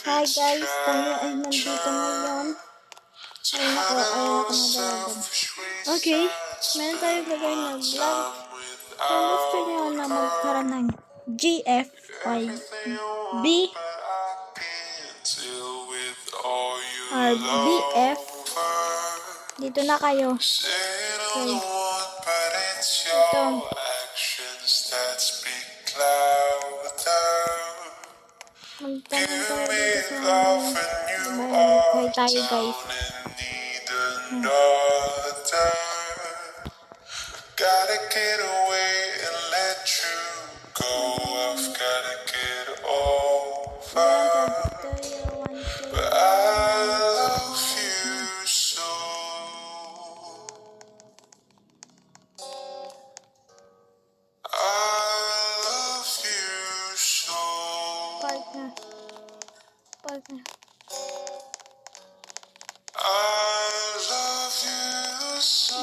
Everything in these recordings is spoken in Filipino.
Hi guys, tayo ay nandito ngayon. Ay nako, ayaw ko na dalagan. Okay, meron tayong gagawin na vlog. Kung gusto nyo na magkaroon ng GF or B or BF, dito na kayo. Okay. Ito. Magtanong tayo dito sa kay tayo guys. Gotta get away and let you go. I've gotta get over. But I love you so. I love you so. Partner. I love you so.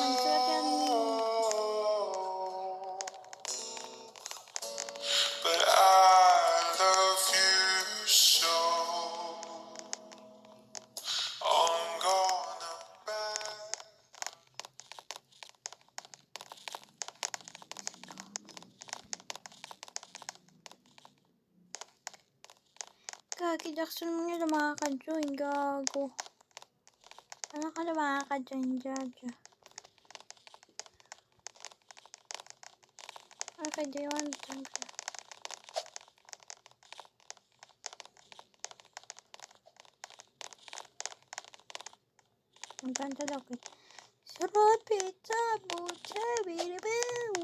But I love you so. I'm gonna back. Kaki Jackson mo nila makaka-join, gago. Ano ka na makaka-join, Jaja? Okay, do you want to? Ang kanta daw ko. Surot pizza, bucha, biribaw.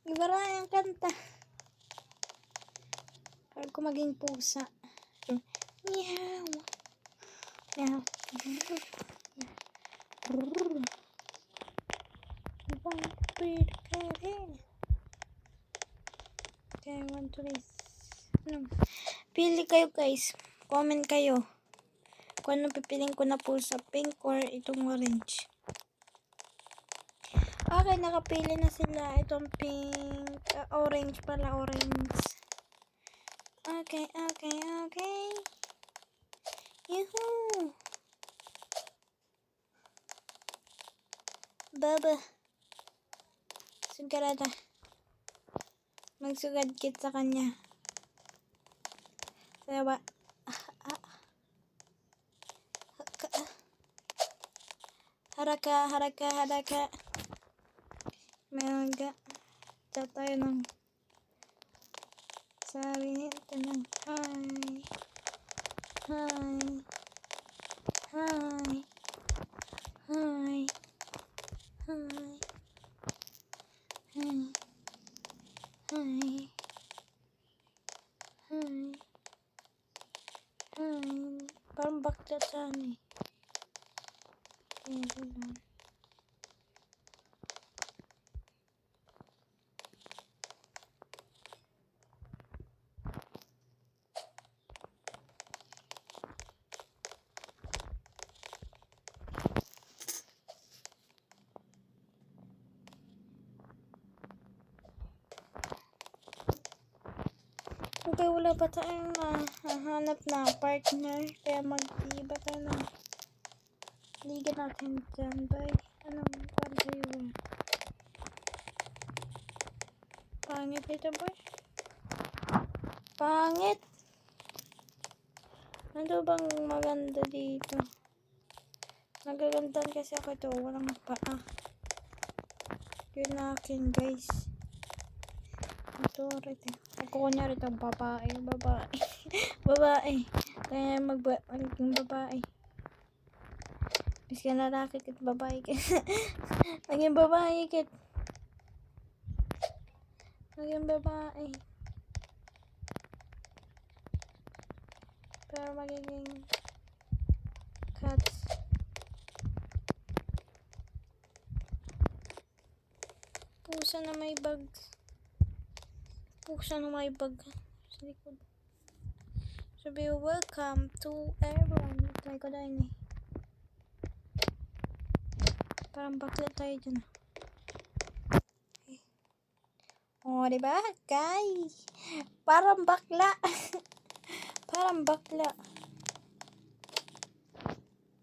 Iba rin ang kanta. Para ko maging pusa. Meow. Meow. Okay, I want to race. Pili kayo guys. Comment kayo. Kung ano pipiling ko na pusa, pink or itong orange. Okay, nakapili na sila. Itong pink, orange pala, orange. Okay. Yuhuu! Baba. Sugarada. Magsugad kit sa kanya. Sabi Haraka. Meron ga. Tayo ng sabi nito ng hi. Parang baklat saan eh. Okay, wala pa tayong hanap na partner. Kaya mag-iba tayo ng liga natin dyan. Bye. Anong country were? Pangit ito boy. Pangit. Ano bang maganda dito? Nagagandahan kasi ako ito. Walang paa. Yun akin guys. Ito rin. Ako kunyari ito, babae. Kaya maging babae. Bis ka lalaki kit babae kit. Maging babae kit. Maging babae. Pero magiging cats. Pusa na may bag. Sa likod. Sabi, welcome to everyone. Try ko dahil eh. Parang bakla tayo dyan. Okay. O, diba? Guys, parang bakla. Parang bakla.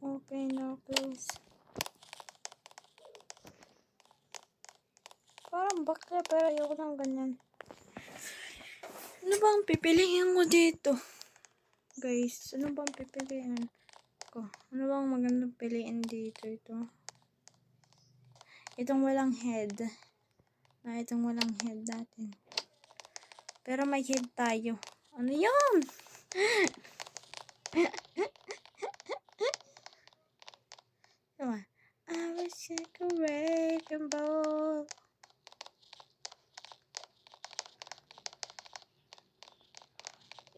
Okay, no close. Parang bakla pero ayoko ng ganyan. Ano bang pipiliin ko dito? Guys, ano bang pipiliin ko? Ano bang magandang piliin dito? Itong walang head. Itong walang head natin. Pero may head tayo. Ano yun? Diba? I was like a wrecking ball.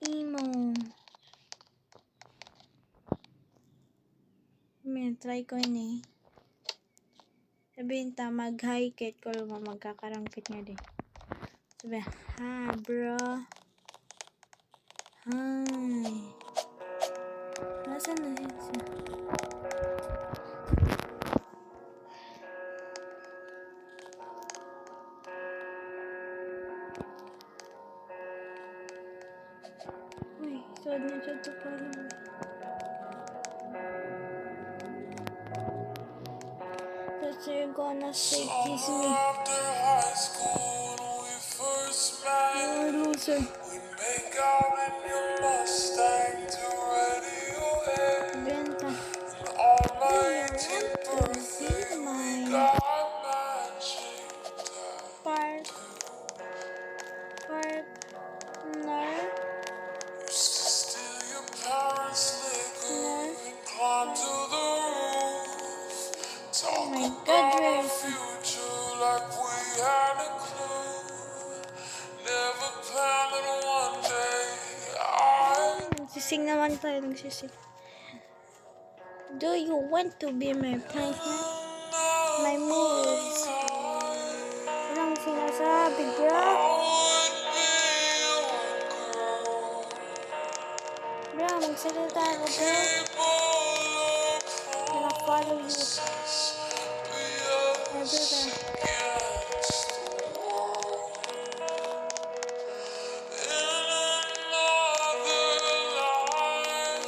Emo. Try ko yun eh. Sabihin ta, mag-hi kit ko naman magkakarangkit nga din. Sabi, hi bro. Hi. Nasaan na siya? Uy, saan na siya ito pala? That's you're gonna say kiss me. You're a loser. Benta. Oh my God, where is he? Nagsising naman tayo, nagsising. Do you want to be my partner? My moves. Anong sinasabi, bro? Bro, magsalita ako, bro. Gonna follow you everywhere.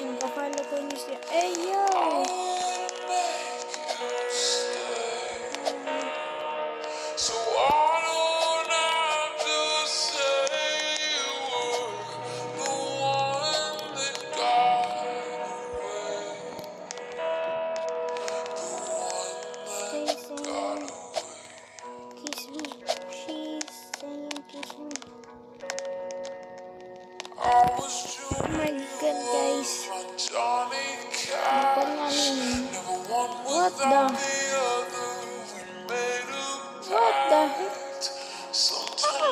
Nagpa-follow ko niya siya. Hey, yo! So I don't have to say you were the one that got away. The one that got away. Kiss me. She's saying kiss me. Oh my God, guys. What the? What the heck? Ano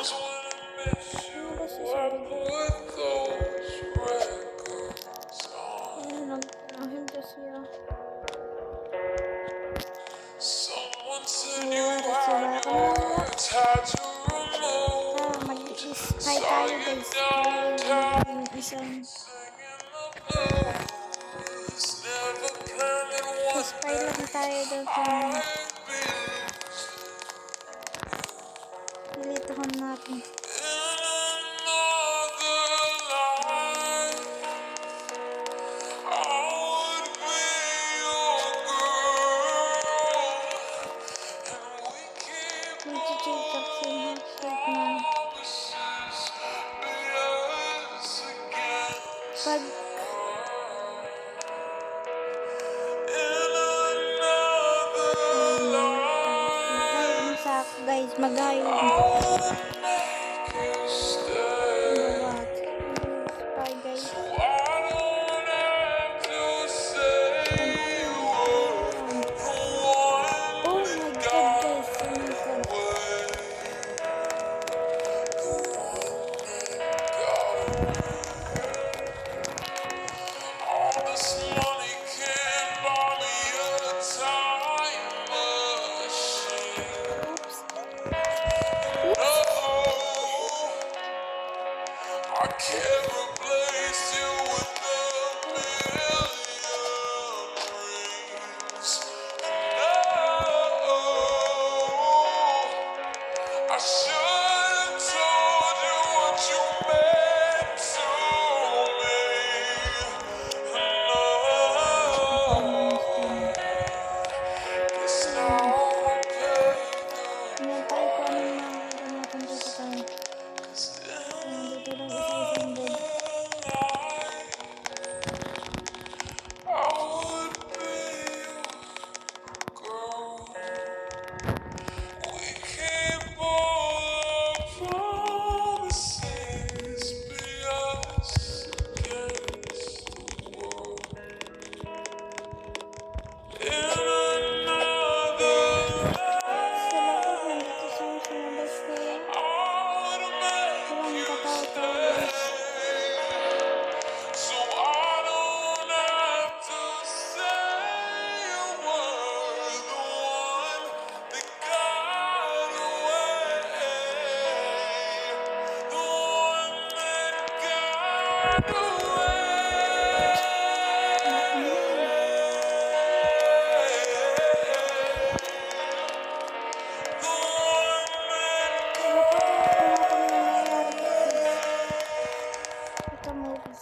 ba sasabi ko? Nahinda siya. Wala sila ka mag-spy tayo, guys. Yung isang spy lang tayo doon sa pilituhan natin. Pag guys, mag-ayaw bye guys. Oh my God, guys. Ito movies.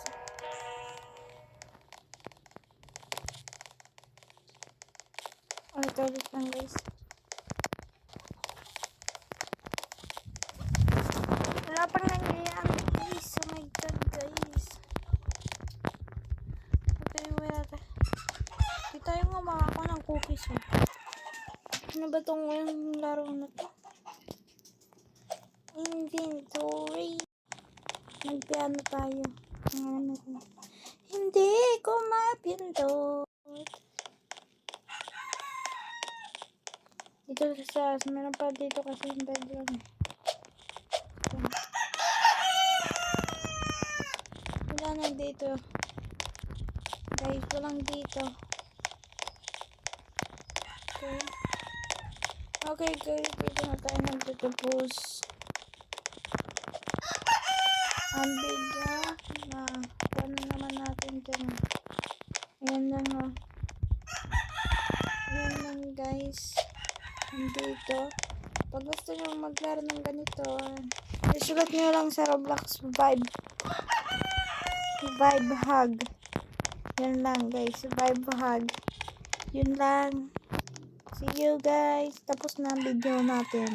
Oh, ito ulit lang guys. Wala pang nangyayari guys. Oh my god guys. Okay, wala. Di tayo nga makakakuha ng cookies eh. Ano ba tong laro na to? Inventory. Nagpiano tayo. Hindi ko mapindot. Dito sa meron pa dito kasi yung bedroom. Wala na dito. Guys, walang dito. Okay. Okay guys, dito na tayo nagtutupos. Ang video na kuha na naman natin dyan. Ayan lang oh. Ayan lang guys. Dito. Pag gusto nyo maglaro ng ganito, isulat nyo lang sa Roblox Vibe Hug. Yan lang guys, Vibe Hug. Yun lang. See you guys. Tapos na ang video natin.